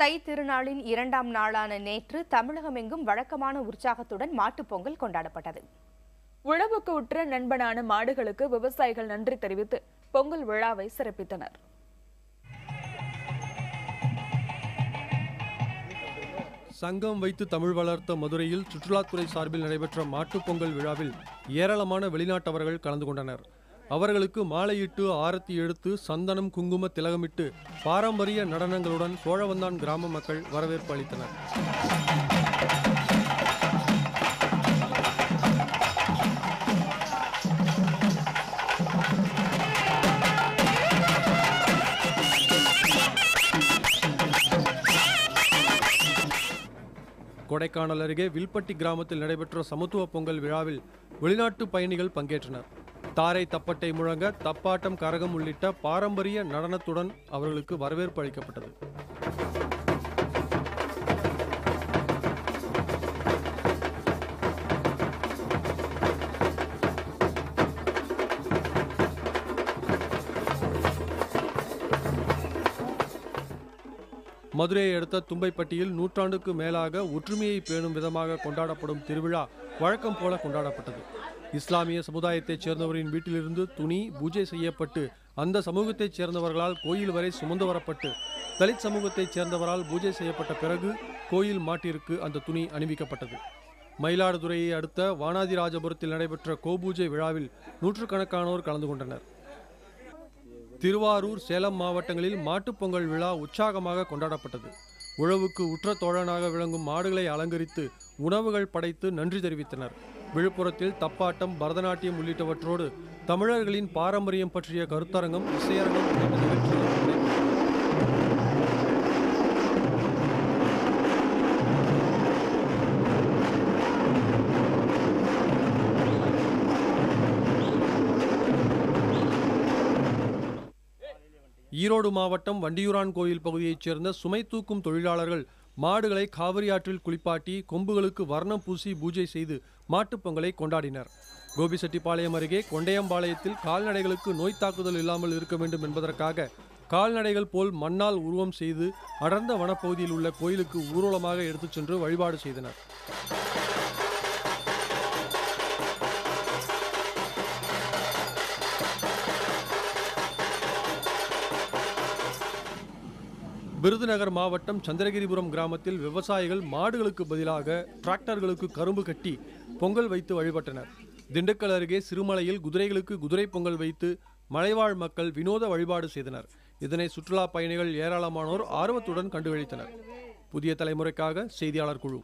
தை திருநாளின் இரண்டாம் நாளான நேற்று தமிழகமெங்கும் வழக்கமான உற்சாகத்துடன் மாட்டுப் பொங்கல் கொண்டாடப்பட்டது. உழவுக்கு உற்ற நண்பனான மாடுகளுக்கு விவசாயிகள் நன்றி தெரிவித்து பொங்கல் விழாவை சிறப்பித்தனர். சங்கம் வைத்து தமிழ் வளர்த்த மதுரையில் சுற்றுலாத்துறை சார்பில் நடைபெற்ற மாட்டுப் பொங்கல் விழாவில் ஏராளமான வெளிநாட்டவர்கள் கலந்து கொண்டனர். அவர்களுக்கு மாலையிட்டு ஆரத்தி எடுத்து சந்தனம் குங்கும திலகமிட்டு பாரம்பரிய நடனங்களுடன் சோழவந்தான் கிராம மக்கள் வரவேற்பு அளித்தனர். கொடைக்கானல் அருகே வில்பட்டி கிராமத்தில் நடைபெற்ற சமத்துவ பொங்கல் விழாவில் வெளிநாட்டு பயணிகள் பங்கேற்றனர். தாரை தப்பட்டை முழங்க தப்பாட்டம் கரகம் உள்ளிட்ட பாரம்பரிய நடனத்துடன் அவர்களுக்கு வரவேற்பு அளிக்கப்பட்டது. மதுரையை அடுத்த தும்பைப்பட்டியில் நூற்றாண்டுக்கு மேலாக ஒற்றுமையை பேணும் விதமாக கொண்டாடப்படும் திருவிழா வழக்கம் போல கொண்டாடப்பட்டது. இஸ்லாமிய சமுதாயத்தைச் சேர்ந்தவரின் வீட்டிலிருந்து துணி பூஜை செய்யப்பட்டு அந்த சமூகத்தைச் சேர்ந்தவர்களால் கோயில் வரை சுமந்து வரப்பட்டு தலித் சமூகத்தைச் சேர்ந்தவரால் பூஜை செய்யப்பட்ட பிறகு கோயில் மாட்டிற்கு அந்த துணி அணிவிக்கப்பட்டது. மயிலாடுதுறையை அடுத்த வானாதிராஜபுரத்தில் நடைபெற்ற கோபூஜை விழாவில் நூற்றுக்கணக்கானோர் கலந்து கொண்டனர். திருவாரூர், சேலம் மாவட்டங்களில் மாட்டுப் பொங்கல் விழா உற்சாகமாக கொண்டாடப்பட்டது. உழவுக்கு உற்ற தோழனாக விளங்கும் மாடுகளை அலங்கரித்து உணவுகள் படைத்து நன்றி தெரிவித்தனர். விழுப்புரத்தில் தப்பாட்டம், பரதநாட்டியம் உள்ளிட்டவற்றோடு தமிழர்களின் பாரம்பரியம் பற்றிய கருத்தரங்கம், இசையரங்கம் உள்ளிட்ட நிகழ்ச்சிகள் நடைபெற்றன. ஈரோடு மாவட்டம் வண்டியூரான் கோயில் பகுதியைச் சேர்ந்த சுமை தூக்கும் தொழிலாளர்கள் மாடுகளை காவிரி ஆற்றில் குளிப்பாட்டி கொம்புகளுக்கு வர்ணம் பூசி பூஜை செய்து மாட்டுப் பொங்கலை கொண்டாடினர். கோபிசெட்டிப்பாளையம் அருகே கொண்டையம்பாளையத்தில் கால்நடைகளுக்கு நோய் தாக்குதல் இல்லாமல் இருக்க வேண்டும் என்பதற்காக கால்நடைகள் போல் மண்ணால் உருவம் செய்து அடர்ந்த வனப்பகுதியில் உள்ள கோயிலுக்கு ஊர்வலமாக எடுத்துச் சென்று வழிபாடு செய்தனர். விருதுநகர் மாவட்டம் சந்திரகிரிபுரம் கிராமத்தில் விவசாயிகள் மாடுகளுக்கு பதிலாக டிராக்டர்களுக்கு கரும்பு கட்டி பொங்கல் வைத்து வழிபட்டனர். திண்டுக்கல் அருகே சிறுமலையில் குதிரைகளுக்கு குதிரை பொங்கல் வைத்து மலைவாழ் மக்கள் வினோத வழிபாடு செய்தனர். இதனை சுற்றுலா பயணிகள் ஏராளமானோர் ஆர்வத்துடன் கண்டுகளித்தனர். புதிய தலைமுறைக்காக செய்தியாளர் குழு.